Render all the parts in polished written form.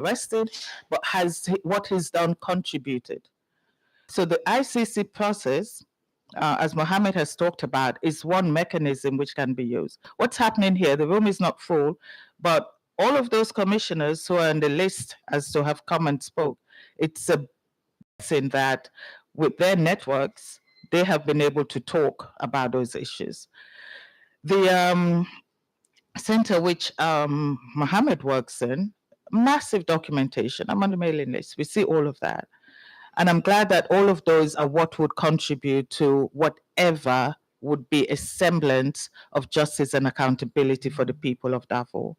arrested, but has what he's done contributed? So the ICC process, as Mohammed has talked about, is one mechanism which can be used. What's happening here? The room is not full, but all of those commissioners who are on the list as to have come and spoke, it's a blessing that with their networks, they have been able to talk about those issues. The center which Mohammed works in, massive documentation. I'm on the mailing list. We see all of that. And I'm glad that all of those are what would contribute to whatever would be a semblance of justice and accountability for the people of Darfur.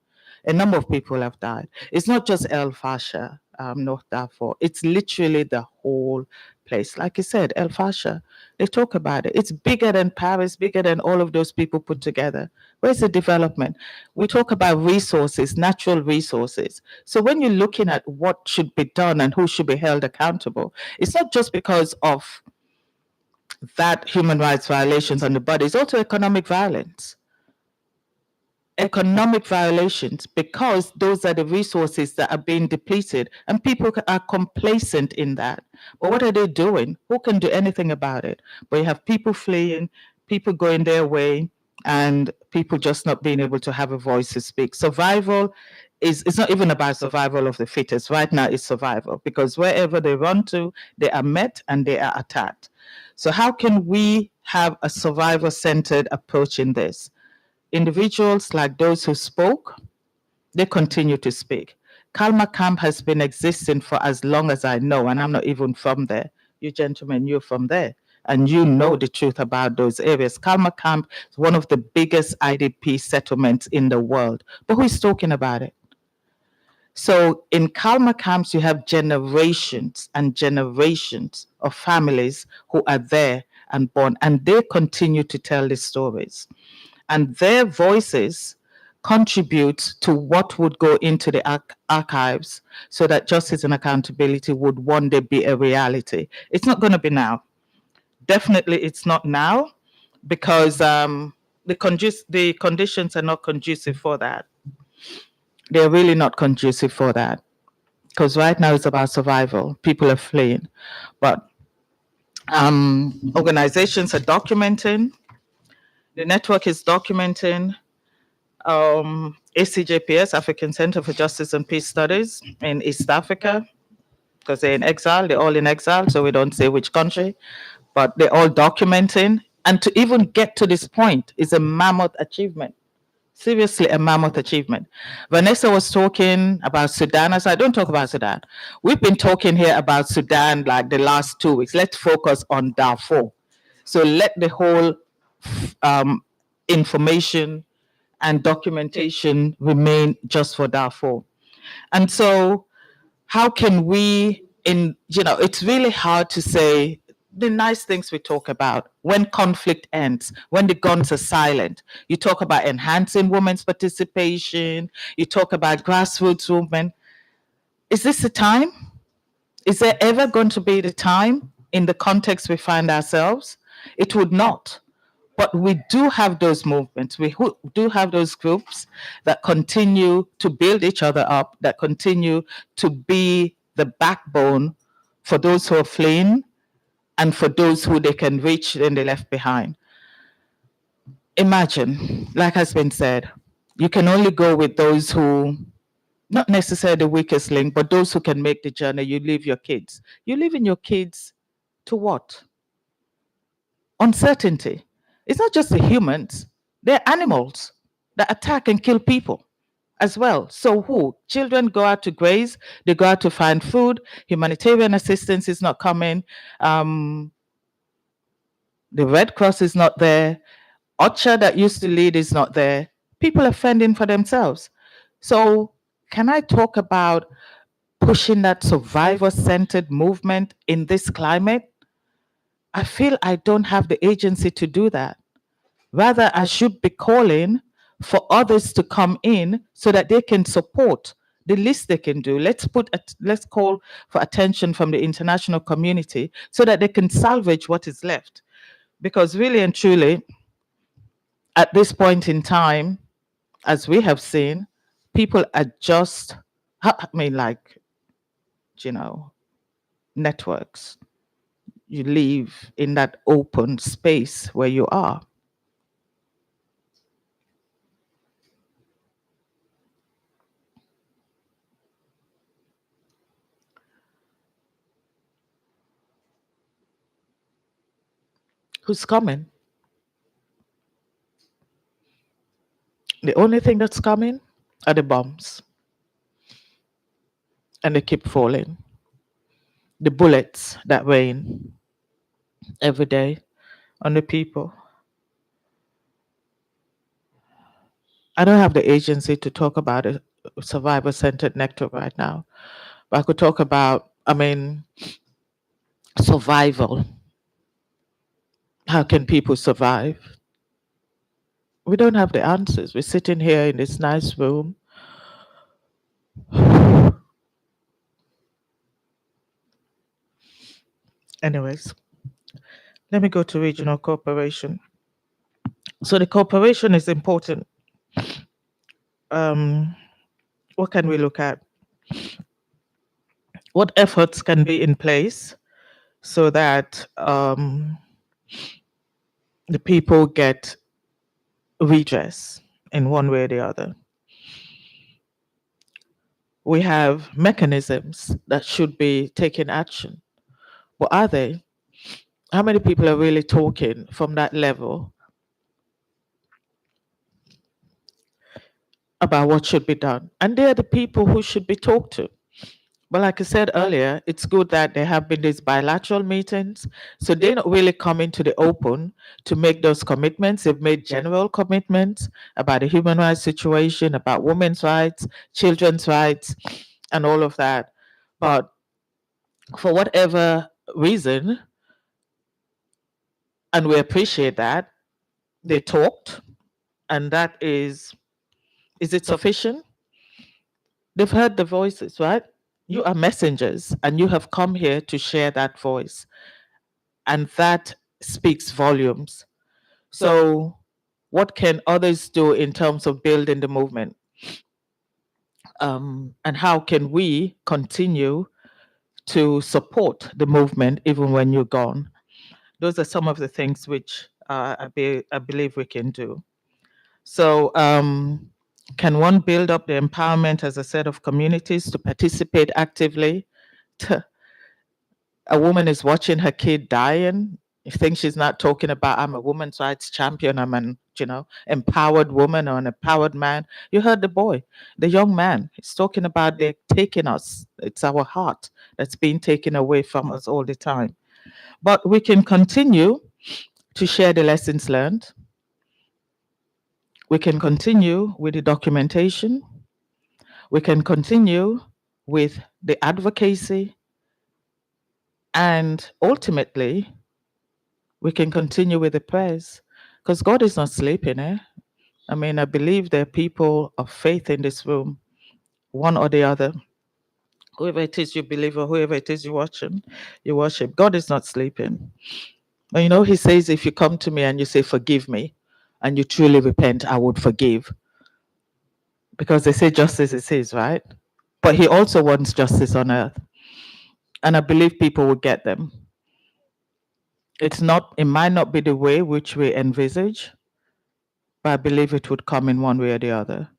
A number of people have died. It's not just El Fasher, North Darfur. It's literally the whole place. Like you said, El Fasher, they talk about it. It's bigger than Paris, bigger than all of those people put together. Where's the development? We talk about resources, natural resources. So when you're looking at what should be done and who should be held accountable, it's not just because of that human rights violations on the body, it's also economic violence. Economic violations, because those are the resources that are being depleted and people are complacent in that. But what are they doing? Who can do anything about it? But you have people fleeing, people going their way, and people just not being able to have a voice to speak. Survival is, it's not even about survival of the fittest. Right now it's survival, because wherever they run to, they are met and they are attacked. So how can we have a survivor-centered approach in this? Individuals like those who spoke, they continue to speak. Kalma Camp has been existing for as long as I know, and I'm not even from there. You gentlemen, you're from there, and you know the truth about those areas. Kalma Camp is one of the biggest IDP settlements in the world, but who is talking about it? So in Kalma camps, you have generations and generations of families who are there and born, and they continue to tell the stories. And their voices contribute to what would go into the archives so that justice and accountability would one day be a reality. It's not going to be now. Definitely it's not now, because the conditions are not conducive for that. They're really not conducive for that, because right now it's about survival. People are fleeing. But organizations are documenting. The network is documenting. ACJPS, African Center for Justice and Peace Studies in East Africa, because they're in exile, they're all in exile, so we don't say which country, but they're all documenting. And to even get to this point is a mammoth achievement. Seriously, a mammoth achievement. Vanessa was talking about Sudan. I said, don't talk about Sudan. We've been talking here about Sudan like the last 2 weeks. Let's focus on Darfur. So let the whole information and documentation remain just for Darfur. And so how can we, it's really hard to say the nice things we talk about when conflict ends, when the guns are silent. You talk about enhancing women's participation, you talk about grassroots movement. Is this the time? Is there ever going to be the time in the context we find ourselves? It would not. But we do have those movements. We do have those groups that continue to build each other up, that continue to be the backbone for those who are fleeing and for those who they can reach and they left behind. Imagine, like has been said, you can only go with those who, not necessarily the weakest link, but those who can make the journey. You leave your kids. You leaving your kids to what? Uncertainty. It's not just the humans, they're animals that attack and kill people as well. So who? Children go out to graze, they go out to find food, humanitarian assistance is not coming, the Red Cross is not there, OCHA that used to lead is not there. People are fending for themselves. So can I talk about pushing that survivor-centered movement in this climate? I feel I don't have the agency to do that. Rather, I should be calling for others to come in so that they can support the least they can do. Let's call for attention from the international community so that they can salvage what is left. Because really and truly, at this point in time, as we have seen, people are just I mean, like, you know, networks. You live in that open space where you are. Who's coming? The only thing that's coming are the bombs, and they keep falling. The bullets that rain every day on the people. I don't have the agency to talk about a survivor centered network right now, but I could talk about, I mean, survival. How can people survive? We don't have the answers. We're sitting here in this nice room. Anyways, let me go to regional cooperation. So the cooperation is important. What can we look at? What efforts can be in place so that the people get redress in one way or the other? We have mechanisms that should be taking action. But are they? How many people are really talking from that level about what should be done? And they're the people who should be talked to. But like I said earlier, it's good that there have been these bilateral meetings. So they're not really coming to the open to make those commitments. They've made general commitments about the human rights situation, about women's rights, children's rights, and all of that. But for whatever reason, and we appreciate that, they talked, and that is it sufficient? They've heard the voices, right? You are messengers, and you have come here to share that voice, and that speaks volumes. So, what can others do in terms of building the movement? And how can we continue to support the movement even when you're gone? Those are some of the things which I believe we can do. So, can one build up the empowerment as a set of communities to participate actively? A woman is watching her kid dying. You think she's not talking about, I'm a woman's rights champion, I'm an, empowered woman or an empowered man. You heard the boy, the young man. He's talking about they're taking us. It's our heart that's being taken away from us all the time. But we can continue to share the lessons learned. We can continue with the documentation. We can continue with the advocacy. And ultimately, we can continue with the prayers because God is not sleeping. I mean, I believe there are people of faith in this room, one or the other. Whoever it is you believe or whoever it is you worship. God is not sleeping. And He says, if you come to me and you say, forgive me, and you truly repent, I would forgive. Because they say justice is His, right? But He also wants justice on earth. And I believe people will get them. It might not be the way which we envisage, but I believe it would come in one way or the other.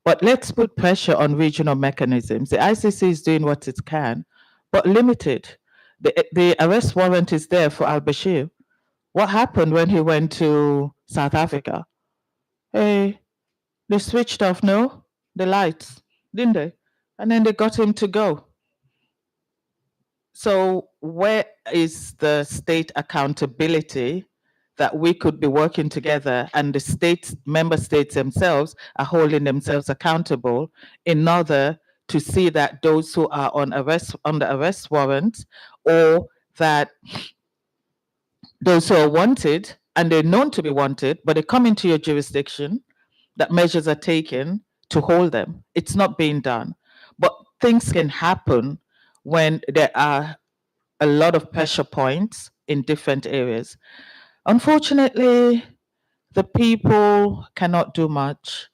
But let's put pressure on regional mechanisms. The ICC is doing what it can, but limited. The arrest warrant is there for al-Bashir. What happened when he went to South Africa? Hey, they switched off, no? The lights, didn't they? And then they got him to go. So where is the state accountability that we could be working together and the member states themselves are holding themselves accountable in order to see that those who are under arrest warrants, or that those who are wanted and they're known to be wanted, but they come into your jurisdiction, that measures are taken to hold them. It's not being done. But things can happen when there are a lot of pressure points in different areas. Unfortunately, the people cannot do much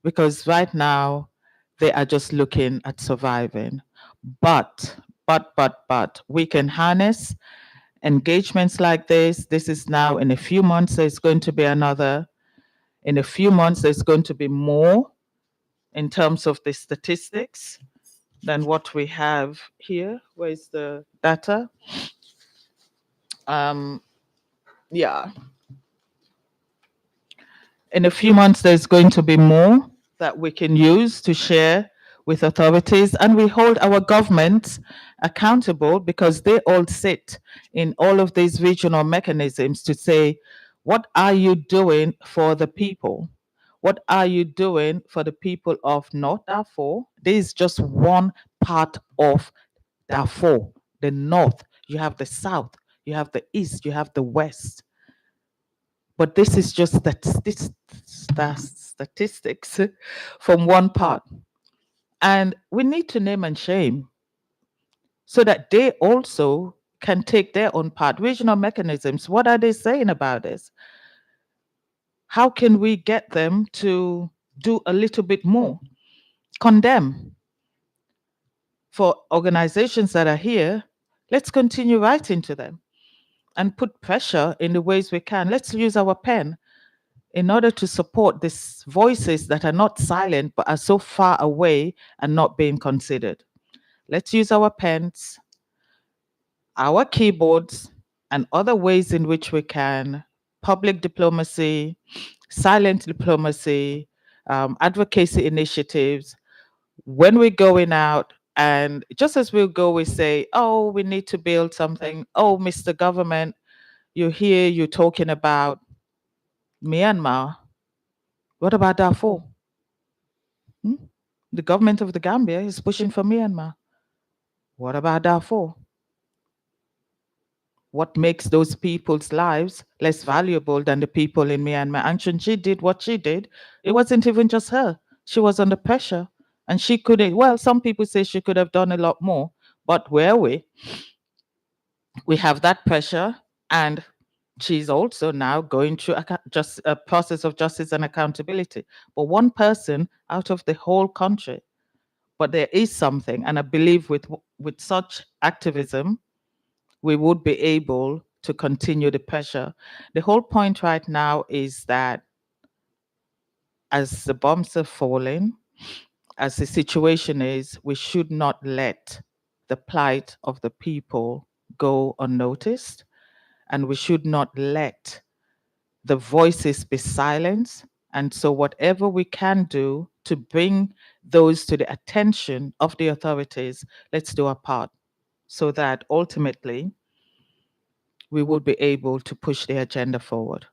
because right now They are just looking at surviving. But, but, we can harness engagements like this. This is now in a few months, there's going to be another. In a few months, there's going to be more in terms of the statistics than what we have here. Where's the data? Um, yeah, in a few months, there's going to be more that we can use to share with authorities, and we hold our governments accountable because they all sit in all of these regional mechanisms to say, what are you doing for the people? What are you doing for the people of North Darfur? This is just one part of Darfur, the North. You have the South, you have the East, you have the West. But this is just statistics from one part. And we need to name and shame so that they also can take their own part. Regional mechanisms, what are they saying about this? How can we get them to do a little bit more? Condemn. For organizations that are here, let's continue writing to them and put pressure in the ways we can. Let's use our pen in order to support these voices that are not silent but are so far away and not being considered. Let's use our pens, our keyboards, and other ways in which we can public diplomacy, silent diplomacy, advocacy initiatives. When we're going out, and just as we'll go, we say, oh, we need to build something. Oh, Mr. Government, you're here, you're talking about Myanmar. What about Darfur? Hmm? The government of the Gambia is pushing for Myanmar. What about Darfur? What makes those people's lives less valuable than the people in Myanmar? And when she did what she did, it wasn't even just her. She was under pressure. And she couldn't, well, some people say she could have done a lot more. But where are we? We have that pressure. And she's also now going through just a process of justice and accountability. But one person out of the whole country. But there is something, and I believe with such activism, we would be able to continue the pressure. The whole point right now is that as the bombs are falling, as the situation is, we should not let the plight of the people go unnoticed, and we should not let the voices be silenced. And so, whatever we can do to bring those to the attention of the authorities, let's do our part so that ultimately we will be able to push the agenda forward.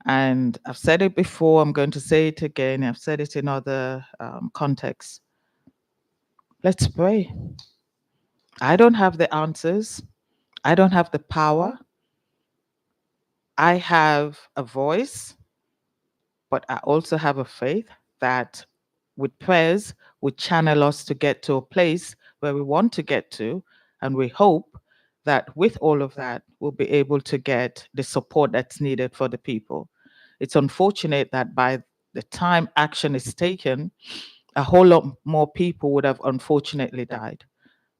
And I've said it before, I'm going to say it again, I've said it in other contexts. Let's pray. I don't have the answers, I don't have the power. I have a voice, but I also have a faith that with prayers would channel us to get to a place where we want to get to. And we hope that with all of that, we'll be able to get the support that's needed for the people. It's unfortunate that by the time action is taken, a whole lot more people would have unfortunately died.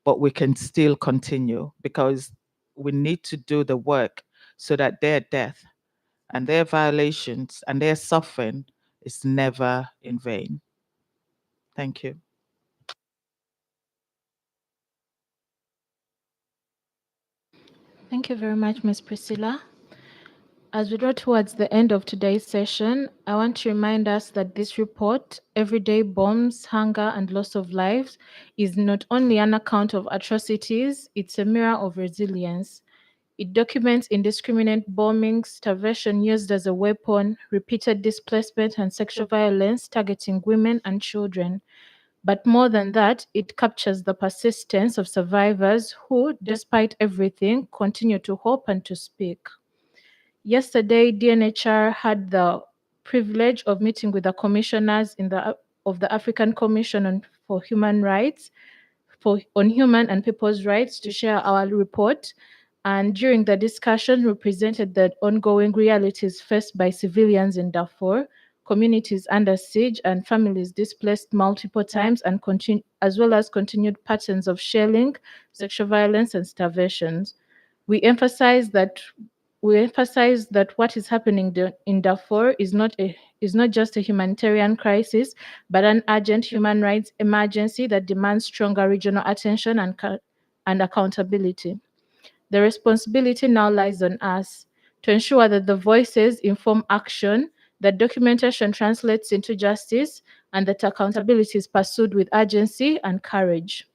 But we can still continue because we need to do the work so that their death and their violations and their suffering is never in vain. Thank you. Thank you very much, Ms. Priscilla. As we draw towards the end of today's session, I want to remind us that this report, Everyday Bombs, Hunger and Loss of Lives, is not only an account of atrocities, it's a mirror of resilience. It documents indiscriminate bombings, starvation used as a weapon, repeated displacement and sexual violence targeting women and children. But more than that, it captures the persistence of survivors who, despite everything, continue to hope and to speak. Yesterday, DNHR had the privilege of meeting with the commissioners of the African Commission for Human Rights, on human and people's rights, to share our report. And during the discussion, we presented the ongoing realities faced by civilians in Darfur, communities under siege and families displaced multiple times, and as well as continued patterns of shelling, sexual violence, and starvations. We emphasize that what is happening in Darfur is not just a humanitarian crisis, but an urgent human rights emergency that demands stronger regional attention and accountability. The responsibility now lies on us to ensure that the voices inform action, that documentation translates into justice, and that accountability is pursued with urgency and courage.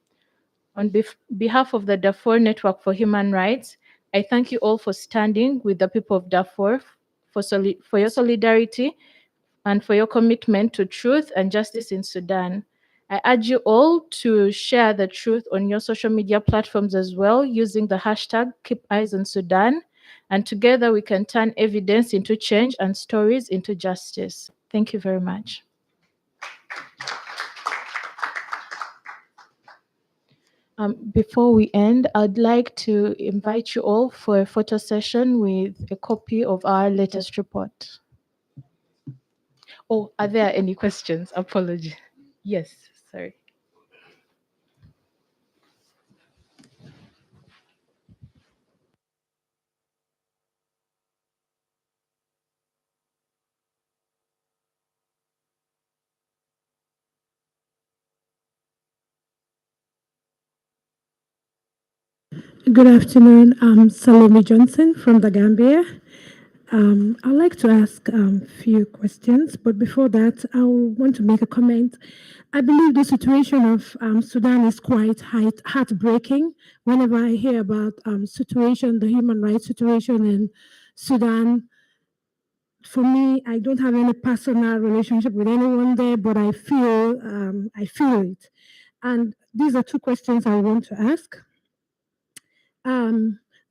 On behalf of the Darfur Network for Human Rights, I thank you all for standing with the people of Darfur, for your solidarity, and for your commitment to truth and justice in Sudan. I urge you all to share the truth on your social media platforms as well, using the hashtag Keep Eyes on Sudan. And together we can turn evidence into change and stories into justice. Thank you very much. Before we end, I'd like to invite you all for a photo session with a copy of our latest report. Oh, are there any questions? Apology. Yes, sorry. Good afternoon. I'm Salome Johnson from the Gambia. I'd like to ask a few questions, but before that, I want to make a comment. I believe the situation of Sudan is quite heartbreaking. Whenever I hear about the human rights situation in Sudan, for me, I don't have any personal relationship with anyone there, but I feel it. And these are two questions I want to ask.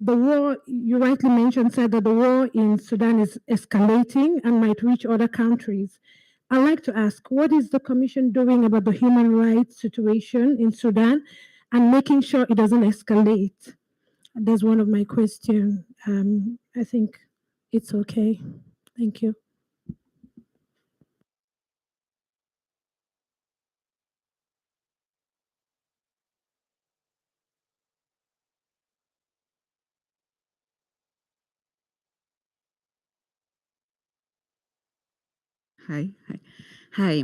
The war, you rightly mentioned, said that the war in Sudan is escalating and might reach other countries. I'd like to ask, what is the Commission doing about the human rights situation in Sudan and making sure it doesn't escalate? That's one of my questions. I think it's okay. Thank you. Hi, hi, hi.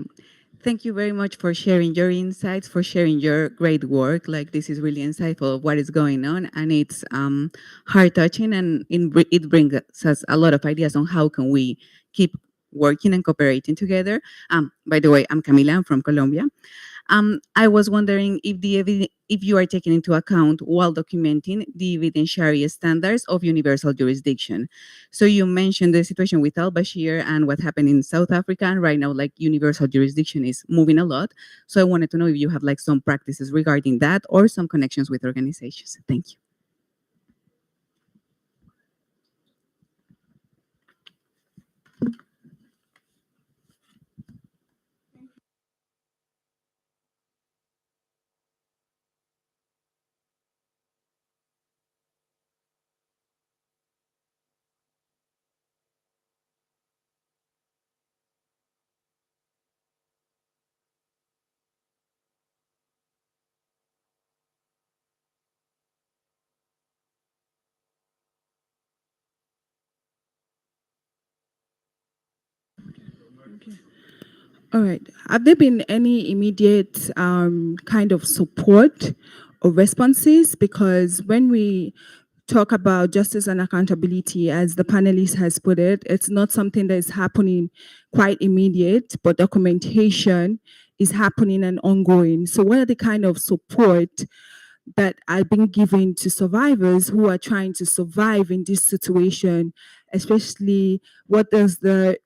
Thank you very much for sharing your insights, for sharing your great work. Like this is really insightful. What is going on, and it's heart touching, and it brings us a lot of ideas on how can we keep working and cooperating together. By the way, I'm Camila. I'm from Colombia. I was wondering if you are taking into account while documenting the evidentiary standards of universal jurisdiction. So you mentioned the situation with al-Bashir and what happened in South Africa, and right now, like universal jurisdiction is moving a lot. So I wanted to know if you have like some practices regarding that or some connections with organizations. Thank you. All right. Have there been any immediate kind of support or responses? Because when we talk about justice and accountability, as the panelist has put it, it's not something that is happening quite immediate, but documentation is happening and ongoing. So what are the kind of support that are being given to survivors who are trying to survive in this situation, especially what is the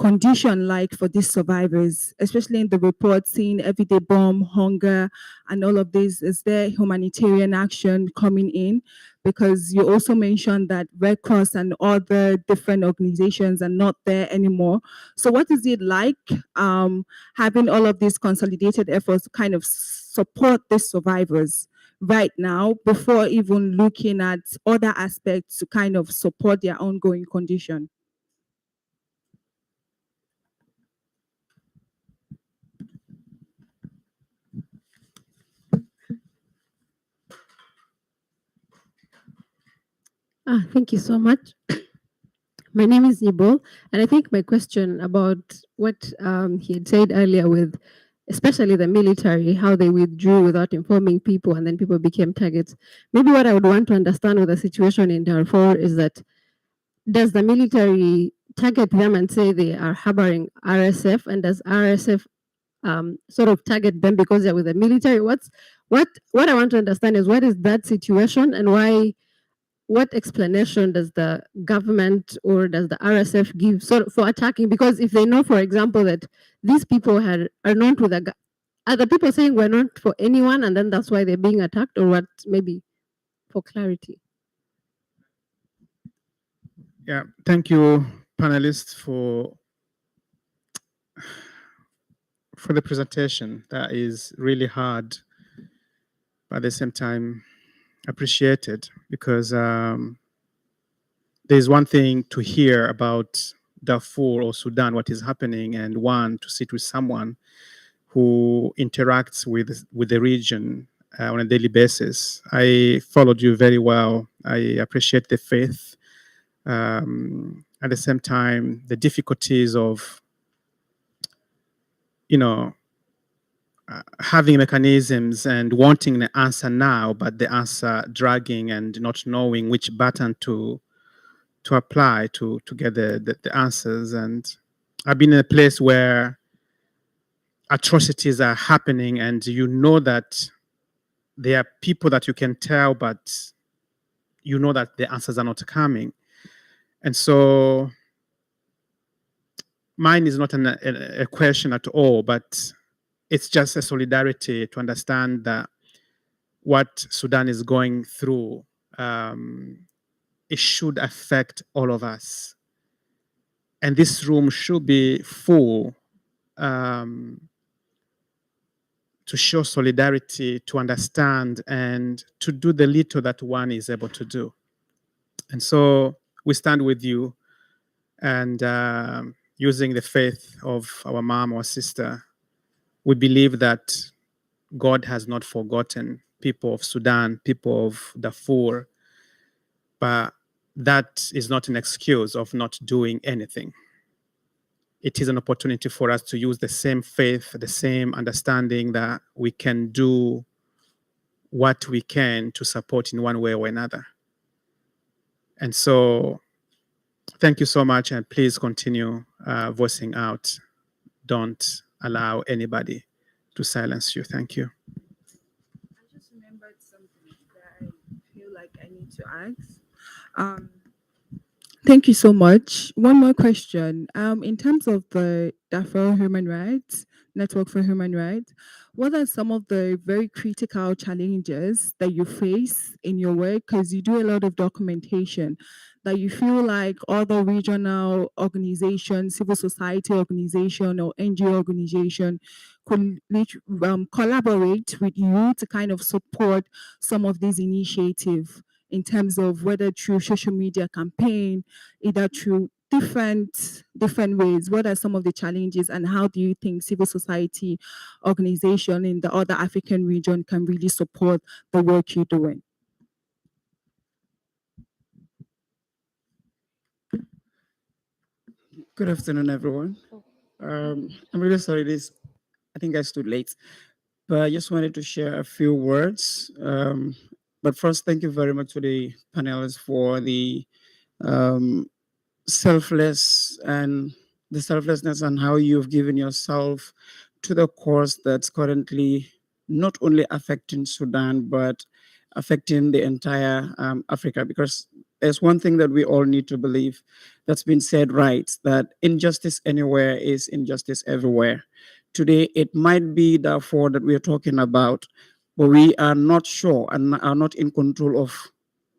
condition like for these survivors, especially in the report seeing everyday bomb, hunger, and all of this? Is there humanitarian action coming in? Because you also mentioned that Red Cross and other different organizations are not there anymore. So what is it like having all of these consolidated efforts to kind of support these survivors right now before even looking at other aspects to kind of support their ongoing condition? Thank you so much. My name is Ibo, and I think my question about what he had said earlier with especially the military, how they withdrew without informing people and then people became targets. Maybe what I would want to understand with the situation in Darfur is that does the military target them and say they are harboring RSF, and does RSF sort of target them because they're with the military? What I want to understand is what is that situation and why what explanation does the government or does the RSF give sort of for attacking? Because if they know, for example, that these people are not with are the people saying we're not for anyone, and then that's why they're being attacked, or what? Maybe for clarity. Yeah, thank you, panelists, for the presentation. That is really hard, but at the same time appreciated, because there's one thing to hear about Darfur or Sudan, what is happening, and one to sit with someone who interacts with the region on a daily basis. I followed you very well. I appreciate the faith. At the same time, the difficulties of, you know, having mechanisms and wanting the answer now, but the answer dragging and not knowing which button to apply to get the answers. And I've been in a place where atrocities are happening, and you know that there are people that you can tell, but you know that the answers are not coming. And so mine is not a question at all, but it's just a solidarity to understand that what Sudan is going through, it should affect all of us. And this room should be full to show solidarity, to understand, and to do the little that one is able to do. And so we stand with you, and using the faith of our mom or sister, we believe that God has not forgotten people of Sudan, people of Darfur, but that is not an excuse of not doing anything. It is an opportunity for us to use the same faith, the same understanding that we can do what we can to support in one way or another. And so thank you so much, and please continue voicing out. Don't allow anybody to silence you. Thank you. I just remembered something that I feel like I need to ask. Um, Thank you so much. One more question. In terms of the Darfur Human Rights Network for Human Rights, what are some of the very critical challenges that you face in your work? Because you do a lot of documentation that you feel like other regional organizations, civil society organization, or NGO organization could collaborate with you to kind of support some of these initiatives in terms of whether through social media campaign, either through different ways. What are some of the challenges, and how do you think civil society organization in the other African region can really support the work you're doing? Good afternoon, everyone. I'm really sorry I think I stood late, but I just wanted to share a few words. But first, thank you very much to the panelists for the um, selfless and the selflessness and how you've given yourself to the cause that's currently not only affecting Sudan, but affecting the entire Africa. Because there's one thing that we all need to believe that's been said right, that injustice anywhere is injustice everywhere. Today, it might be Darfur that we are talking about, but we are not sure and are not in control of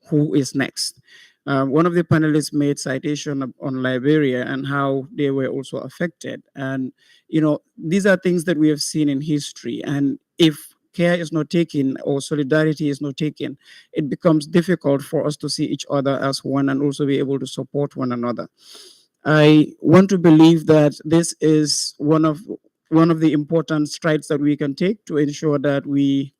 who is next. One of the panelists made citation on Liberia and how they were also affected. And, you know, these are things that we have seen in history. And if care is not taken or solidarity is not taken, it becomes difficult for us to see each other as one and also be able to support one another. I want to believe that this is one of the important strides that we can take to ensure that we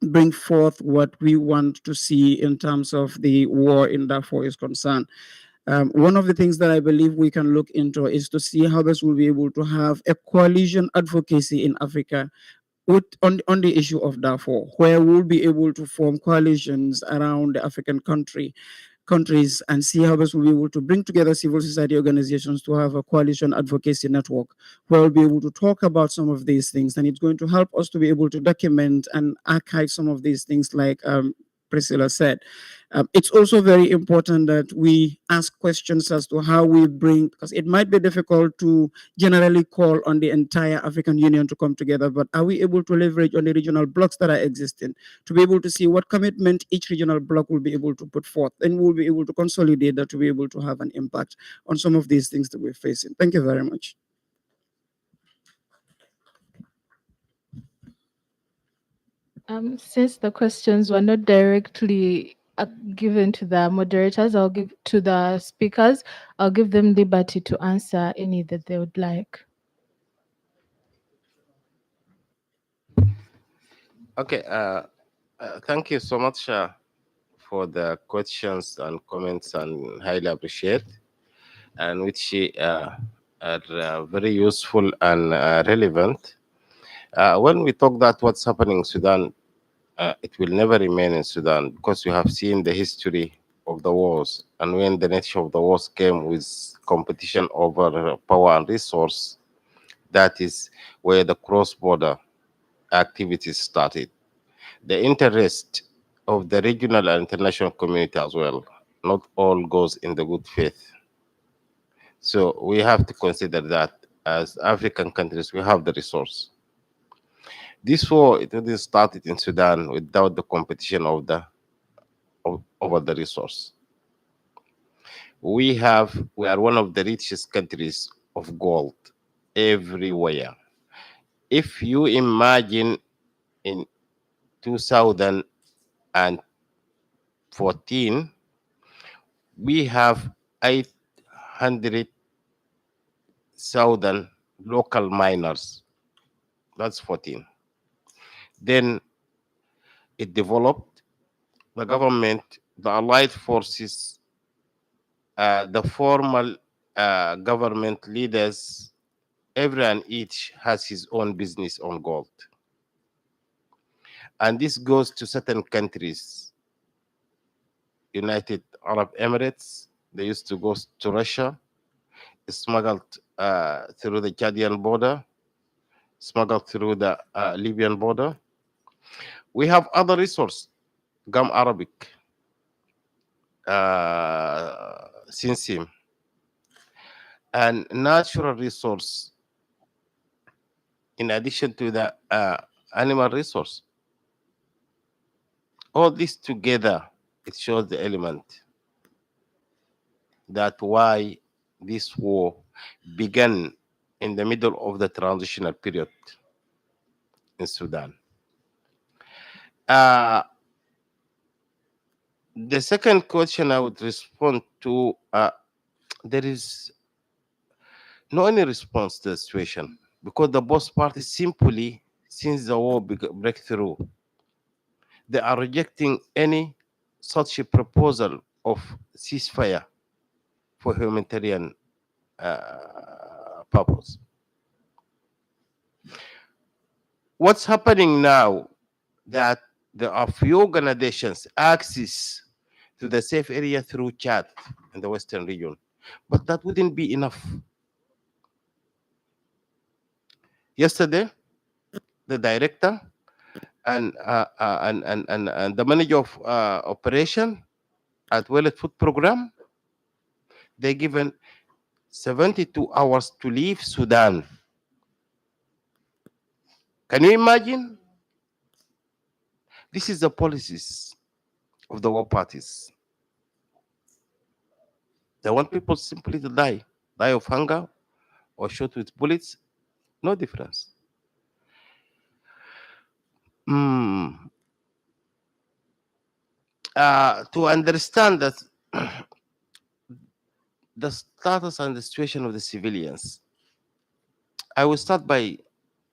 bring forth what we want to see in terms of the war in Darfur is concerned. One of the things that I believe we can look into is to see how this will be able to have a coalition advocacy in Africa on the issue of Darfur, where we'll be able to form coalitions around the African countries and see how best we'll be able to bring together civil society organizations to have a coalition advocacy network where we'll be able to talk about some of these things. And it's going to help us to be able to document and archive some of these things, like Priscilla said. It's also very important that we ask questions as to how we bring, because it might be difficult to generally call on the entire African Union to come together, but are we able to leverage on the regional blocks that are existing to be able to see what commitment each regional bloc will be able to put forth, and we'll be able to consolidate that to be able to have an impact on some of these things that we're facing. Thank you very much. Since the questions were not directly given to the moderators, I'll give to the speakers. I'll give them liberty to answer any that they would like. Okay. Thank you so much for the questions and comments, and highly appreciate, and which are very useful and relevant. When we talk that what's happening in Sudan, it will never remain in Sudan, because you have seen the history of the wars, and when the nature of the wars came with competition over power and resource, that is where the cross-border activities started. The interest of the regional and international community as well, not all goes in the good faith. So we have to consider that as African countries, we have the resource. This war, it didn't start in Sudan without the competition over the resource. We are one of the richest countries of gold everywhere. If you imagine in 2014, we have 800,000 local miners. That's 14. Then it developed. The government, the allied forces, the formal government leaders, everyone each has his own business on gold. And this goes to certain countries. United Arab Emirates, they used to go to Russia, smuggled through the Chadian border, smuggled through the Libyan border. We have other resources, gum Arabic, Sinsim, and natural resource, in addition to the animal resource. All this together, it shows the element that why this war began in the middle of the transitional period in Sudan. The second question I would respond to, there is no any response to the situation, because the both parties simply, since the war breakthrough, they are rejecting any such a proposal of ceasefire for humanitarian purpose. What's happening now, that there are few organizations access to the safe area through Chad in the western region, but that wouldn't be enough. Yesterday, the director and the manager of operation at World Food Program, they given 72 hours to leave Sudan. Can you imagine? This is the policies of the war parties. They want people simply to die of hunger or shot with bullets, no difference. To understand that the status and the situation of the civilians, I will start by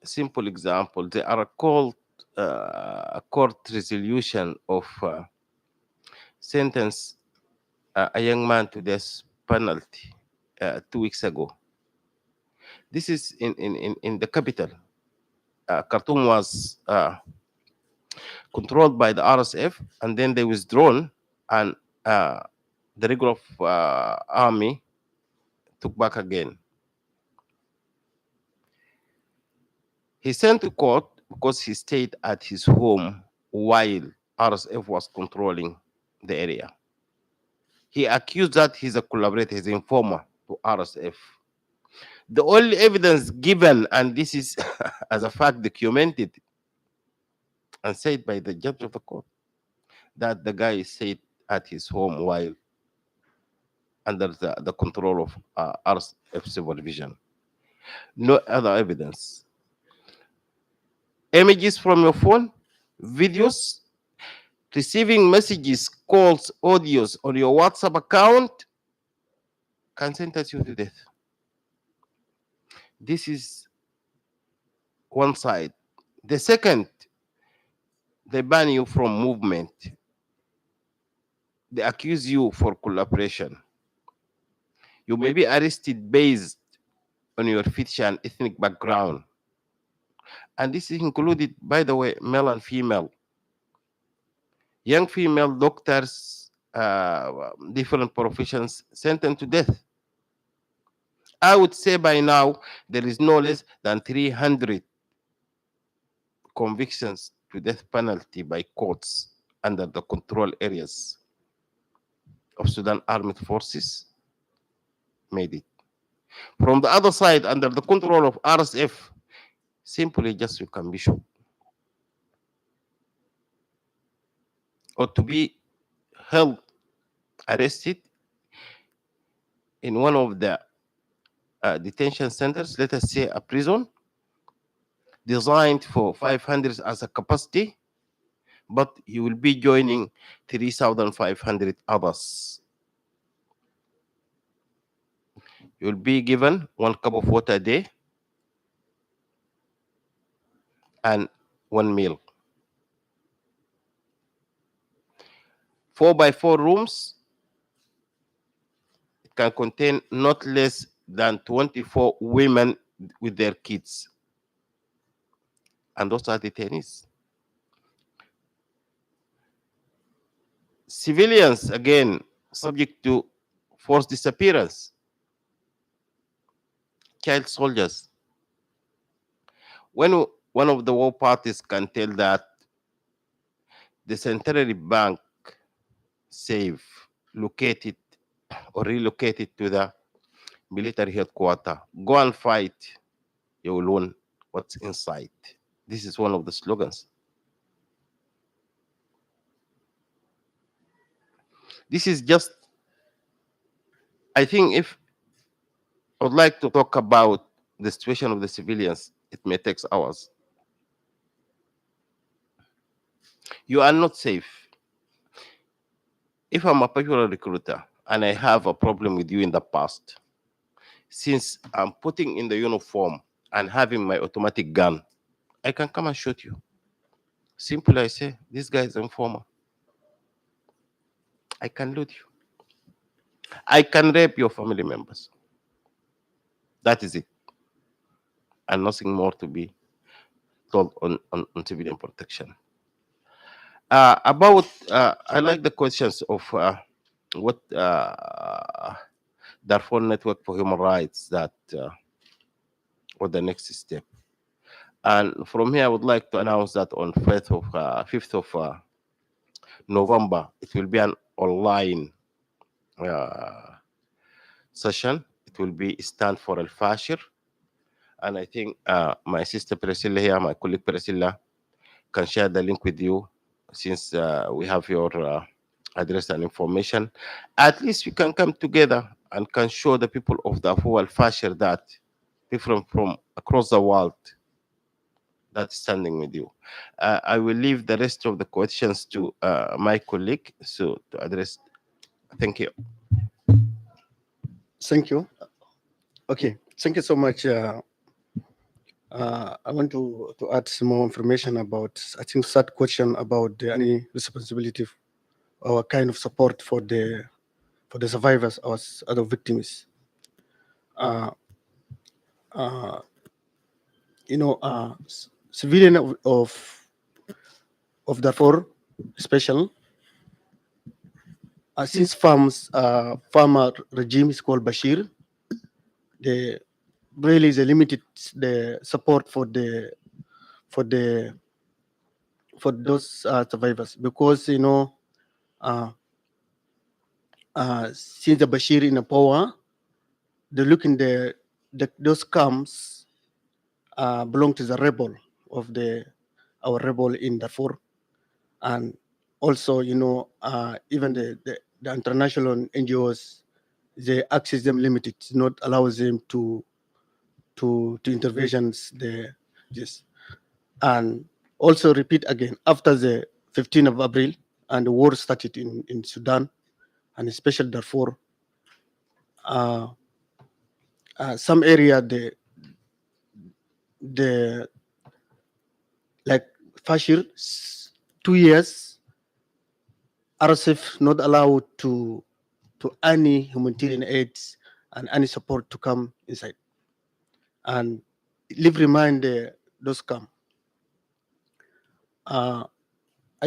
a simple example. They are called a court resolution of sentence a young man to death penalty 2 weeks ago. This is in the capital. Khartoum was controlled by the RSF, and then they withdrawn, and the regular army took back again. He sent to court because he stayed at his home while RSF was controlling the area. He accused that he's a collaborator, he's an informer to RSF. The only evidence given, and this is as a fact documented and said by the judge of the court, that the guy stayed at his home while under the control of RSF supervision. No other evidence. Images from your phone, videos, receiving messages, calls, audios on your WhatsApp account can sentence you to death. This is one side. The second, they ban you from movement. They accuse you for collaboration. You may be arrested based on your fetish and ethnic background. And this is included, by the way, male and female. Young female doctors, different professions, sentenced to death. I would say by now, there is no less than 300 convictions to death penalty by courts under the control areas of Sudan Armed Forces made it. From the other side, under the control of RSF, simply just you can be shot or to be held, arrested in one of the detention centers, let us say a prison, designed for 500 as a capacity, but you will be joining 3,500 others. You will be given 1 cup of water a day and 1 meal. 4x4 rooms. It can contain not less than 24 women with their kids. And those are detainees. Civilians, again, subject to forced disappearance. Child soldiers. When one of the war parties can tell that the centenary bank safe located or relocated to the military headquarters, go and fight, you will learn what's inside. This is one of the slogans. This is just, I think if I would like to talk about the situation of the civilians, it may take hours. You are not safe. If I'm a popular recruiter and I have a problem with you in the past, since I'm putting in the uniform and having my automatic gun, I can come and shoot you. Simply, I say, this guy is an informer. I can loot you. I can rape your family members. That is it. And nothing more to be told on civilian protection. I like the questions of what Darfur Network for Human Rights, that what the next step. And from here, I would like to announce that on 5th of November, it will be an online session. It will be Stand for Al-Fashir. And I think my sister Priscilla here, my colleague Priscilla, can share the link with you, since we have your address and information. At least we can come together and can show the people of Darfur Al-Fashir that people from across the world that's standing with you. I will leave the rest of the questions to my colleague to address. Thank you. Thank you. Okay, thank you so much, I want to add some more information about, I think, third question about any responsibility or kind of support for the survivors or other victims. Uh, uh, civilian of Darfur, special, since farmer regime is called Bashir, the really is a limited the support for those survivors, because uh, since the Bashir in the power, they look in those camps belong to the rebel of our rebel in Darfur, and also even the international NGOs, they access them limited, not allows them to interventions there. Yes, and also repeat again after the 15th of April and the war started in Sudan and especially Darfur. Some area the like Fashir 2 years RSF not allowed to any humanitarian aids and any support to come inside, and leave remind those come. I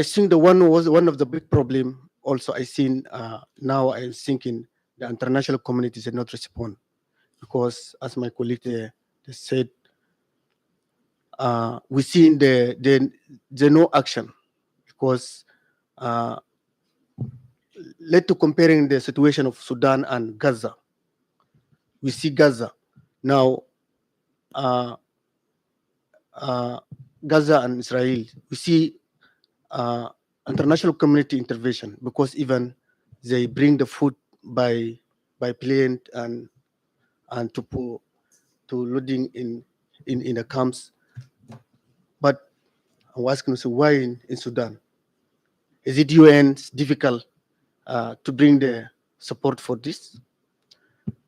think the one was one of the big problem. Also, I seen now I'm thinking the international community did not respond, because as my colleague they said, we seen the no action, because led to comparing the situation of Sudan and Gaza. We see Gaza now, Gaza and Israel. We see international community intervention, because even they bring the food by plane and to loading in the camps. But I was asking, so why in Sudan? Is it UN's difficult to bring the support for this?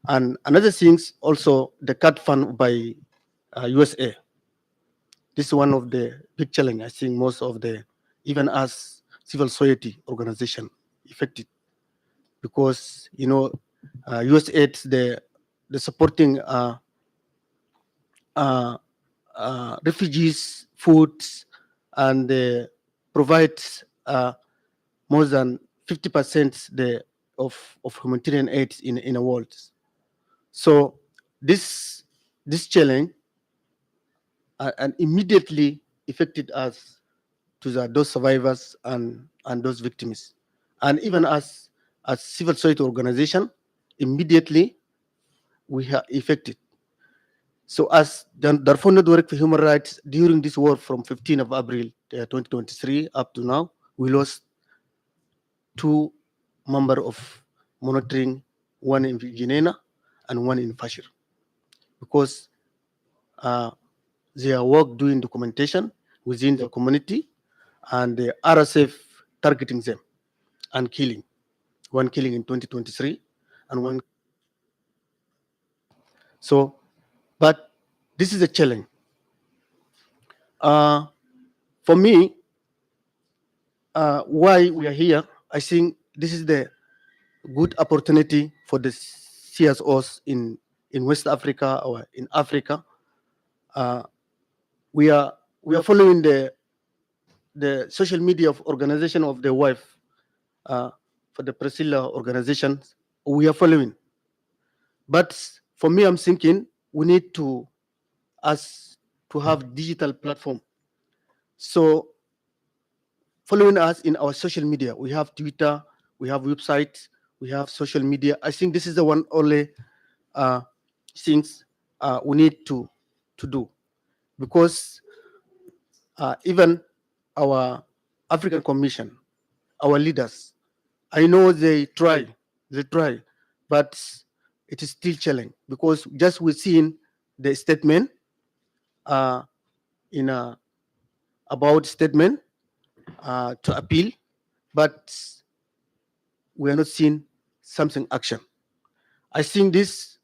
And another things also the cut fund by USA. This is one of the big challenge. I think most of the even as civil society organization affected, because USAID the supporting refugees foods, and provides more than 50% of humanitarian aid in the world. So this challenge and immediately affected us to those survivors and those victims, and even as civil society organization, immediately we are affected. So as the Darfur Network for Human Rights, during this war from 15th of April 2023 up to now, we lost 2 members of monitoring, one in Guinea and one in Fashir, because their work doing documentation within the community, and the RSF targeting them and killing. One killing in 2023 and one. So, but this is a challenge. For me, why we are here, I think this is the good opportunity for the CSOs in West Africa or in Africa. We are following the social media of organization of the wife for the Priscilla organization. We are following, but for me, I'm thinking we need to have digital platform. So following us in our social media, we have Twitter, we have websites, we have social media. I think this is the one only things we need to do, because even our African Commission, our leaders, I know they try, but it is still challenging, because just we've seen the statement in a about statement to appeal, but we are not seeing something action. I think this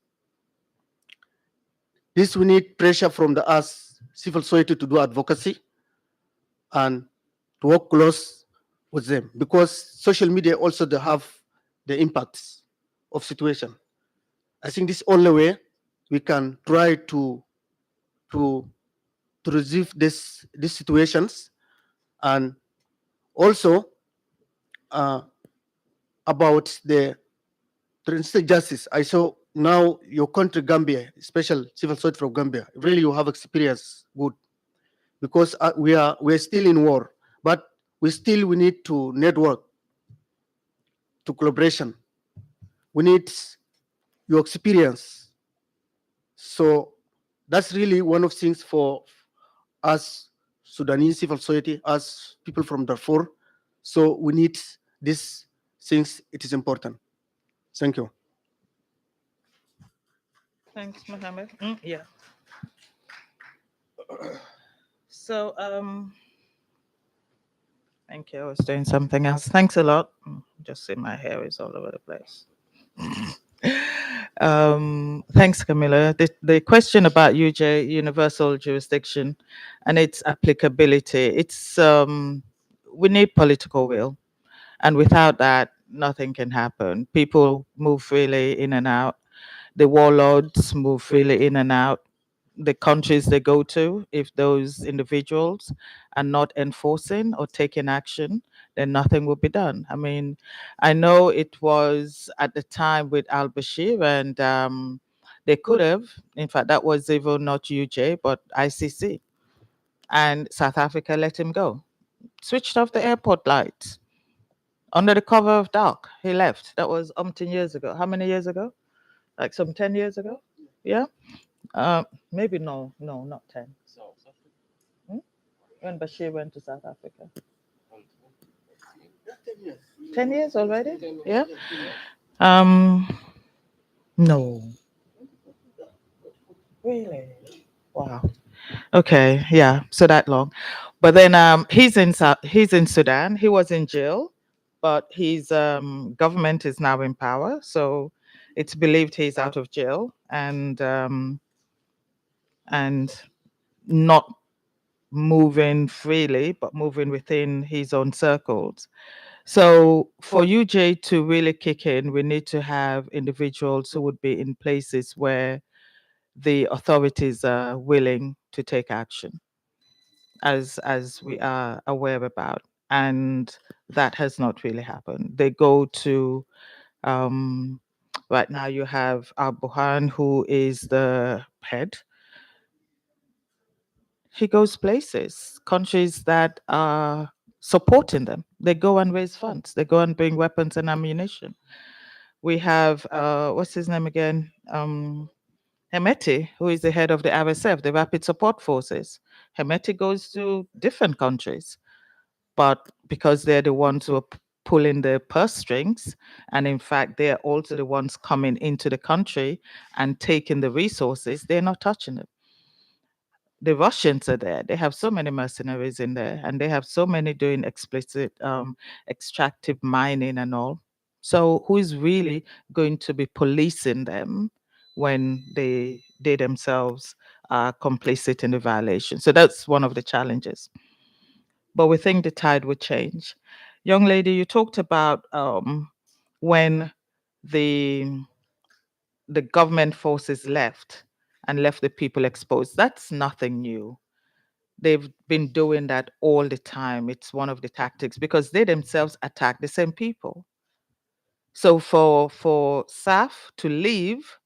we need pressure from us civil society to do advocacy and to work close with them, because social media also they have the impacts of situation. I think this only way we can try to to resolve these situations. And also about the transitional justice, I saw now your country Gambia, special civil society from Gambia, really you have experience good, because we're still in war, but we need to network, to collaboration. We need your experience. So that's really one of things for us Sudanese civil society, as people from Darfur. So we need these things. It is important. Thank you. Thanks, Mohammed. Yeah. So, thank you. I was doing something else. Thanks a lot. Just see my hair is all over the place. Thanks, Camilla. The question about UJ, universal jurisdiction, and its applicability, it's we need political will, and without that, nothing can happen. People move freely in and out. The warlords move freely in and out the countries they go to. If those individuals are not enforcing or taking action, then nothing will be done. I mean, I know it was at the time with Al Bashir, and they could have, in fact, that was even not UJ, but ICC. And South Africa let him go, switched off the airport lights under the cover of dark. He left. That was umpteen years ago. How many years ago? Like some 10 years ago? Yeah. Maybe no, not 10. Hmm? When Bashir went to South Africa. 10 years already? Yeah. No. Really? Wow. Okay. Yeah. So that long. But then he's in Sudan. He was in jail, but his government is now in power. So it's believed he's out of jail and not moving freely, but moving within his own circles. So for UJ to really kick in, we need to have individuals who would be in places where the authorities are willing to take action, as we are aware about. And that has not really happened. They go to right now you have Al Buhan, who is the head. He goes places, countries that are supporting them. They go and raise funds. They go and bring weapons and ammunition. We have what's his name again? Hemeti, who is the head of the RSF, the Rapid Support Forces. Hemeti goes to different countries, but because they're the ones who are pulling the purse strings, and in fact, they're also the ones coming into the country and taking the resources, they're not touching it. The Russians are there. They have so many mercenaries in there, and they have so many doing explicit extractive mining and all. So who is really going to be policing them when they themselves are complicit in the violation? So that's one of the challenges. But we think the tide will change. Young lady, you talked about when the the government forces left and left the people exposed. That's nothing new. They've been doing that all the time. It's one of the tactics because they themselves attack the same people. So for SAF to leave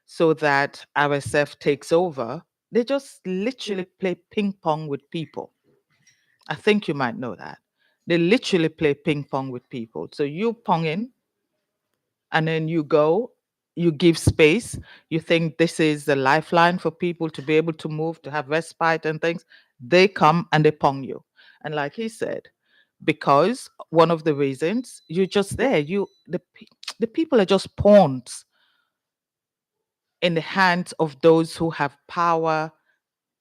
so that RSF takes over, they just literally play ping pong with people. I think you might know that. They literally play ping pong with people. So you pong in, and then you go, you give space. You think this is the lifeline for people to be able to move, to have respite and things. They come and they pong you. And like he said, because one of the reasons you're just there, the people are just pawns in the hands of those who have power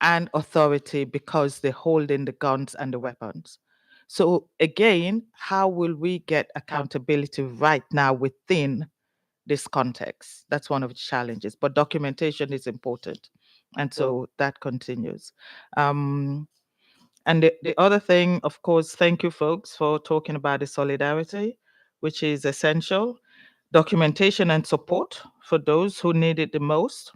and authority because they're holding the guns and the weapons. So again, how will we get accountability right now within this context? That's one of the challenges, but documentation is important. And so that continues. And the other thing, of course, thank you folks for talking about the solidarity, which is essential. Documentation and support for those who need it the most.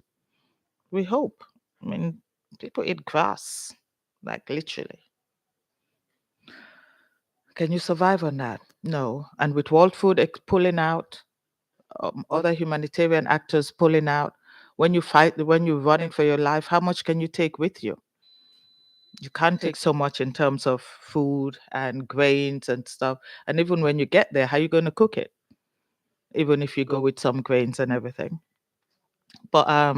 We hope. I mean, people eat grass, like literally. Can you survive on that? No. And with World Food pulling out, other humanitarian actors pulling out, when you're running for your life, how much can you take with you? You can't take so much in terms of food and grains and stuff. And even when you get there, how are you going to cook it? Even if you go with some grains and everything. But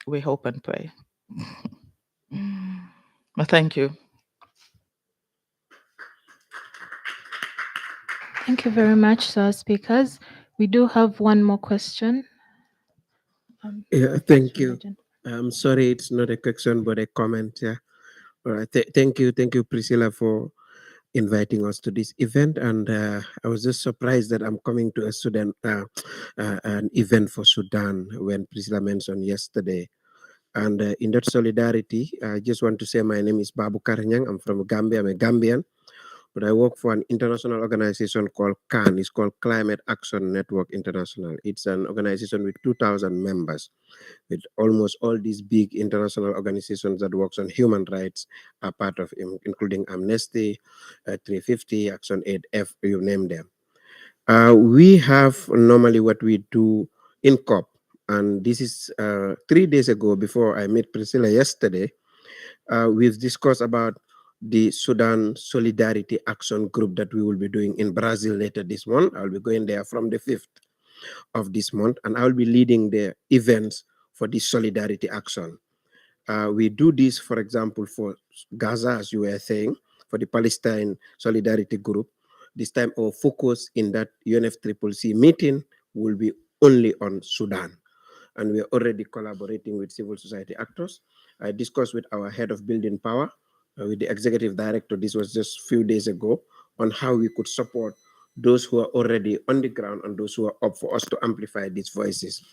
we hope and pray. Well, thank you. Thank you very much, sir, speakers. We do have one more question. Yeah, thank you. Imagine. I'm sorry, it's not a question, but a comment. Yeah. All right. Thank you, Priscilla, for inviting us to this event. And I was just surprised that I'm coming to a Sudan, an event for Sudan when Priscilla mentioned yesterday. And in that solidarity, I just want to say my name is Babu Karanyang. I'm from Gambia. I'm a Gambian, but I work for an international organization called CAN. It's called Climate Action Network International. It's an organization with 2,000 members, with almost all these big international organizations that works on human rights are part of him, including Amnesty, 350, Action Aid, F, you name them. We have normally what we do in COP, and this is 3 days ago before I met Priscilla yesterday, we've discussed about the Sudan Solidarity Action Group that we will be doing in Brazil later this month. I'll be going there from the 5th of this month, and I'll be leading the events for this solidarity action. We do this, for example, for Gaza, as you were saying, for the Palestine Solidarity Group. This time our focus in that UNFCCC meeting will be only on Sudan. And we are already collaborating with civil society actors. I discussed with our head of building power, with the executive director, this was just a few days ago, on how we could support those who are already on the ground and those who are up for us to amplify these voices.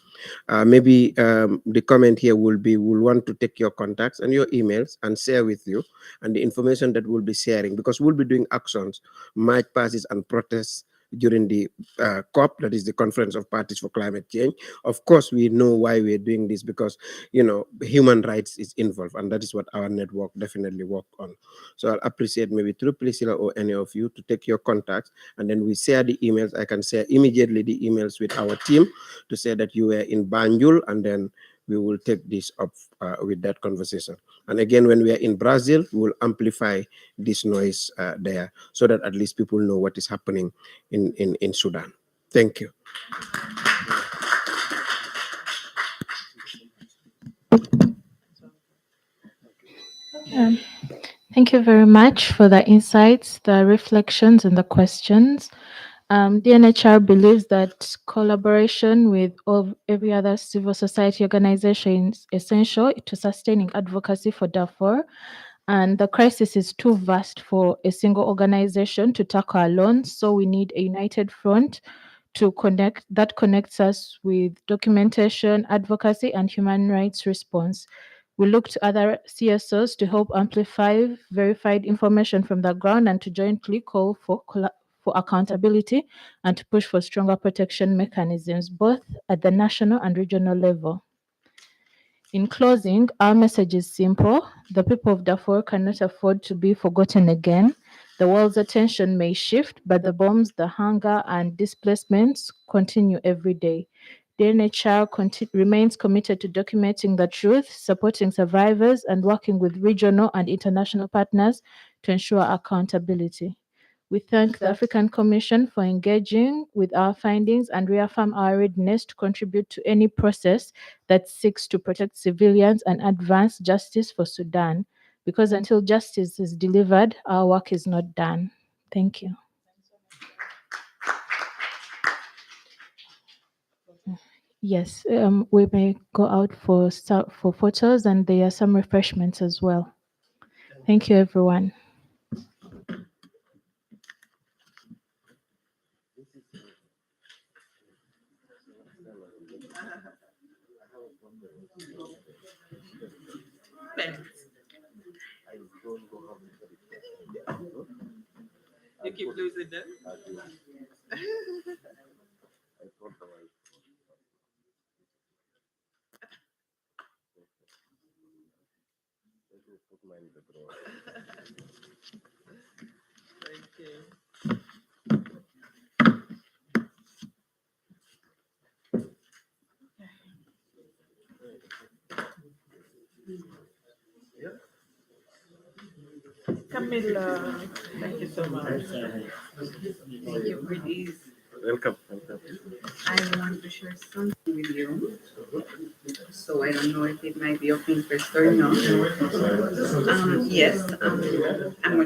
Maybe the comment here will be, we'll want to take your contacts and your emails and share with you and the information that we'll be sharing, because we'll be doing actions, march passes and protests during the COP, that is the Conference of Parties for Climate Change. Of course, we know why we're doing this, because, human rights is involved, and that is what our network definitely work on. So I'll appreciate maybe through Priscilla or any of you to take your contacts, and then we share the emails. I can share immediately the emails with our team to say that you were in Banjul, and then we will take this up with that conversation. And again, when we are in Brazil, we will amplify this noise there, so that at least people know what is happening in Sudan. Thank you. Thank you very much for the insights, the reflections, and the questions. DNHR believes that collaboration with every other civil society organization is essential to sustaining advocacy for Darfur. And the crisis is too vast for a single organization to tackle alone, so we need a united front to connects us with documentation, advocacy, and human rights response. We look to other CSOs to help amplify verified information from the ground and to jointly call for accountability and to push for stronger protection mechanisms, both at the national and regional level. In closing, our message is simple. The people of Darfur cannot afford to be forgotten again. The world's attention may shift, but the bombs, the hunger, and displacements continue every day. The DNHR remains committed to documenting the truth, supporting survivors, and working with regional and international partners to ensure accountability. We thank the African Commission for engaging with our findings and reaffirm our readiness to contribute to any process that seeks to protect civilians and advance justice for Sudan. Because until justice is delivered, our work is not done. Thank you. Yes, we may go out for photos, and there are some refreshments as well. Thank you, everyone. You keep losing them. Thank you. Camilla, thank you so much. Thank you for this. Welcome. I want to share something with you. So I don't know if it might be of interest or not. Yes, I'm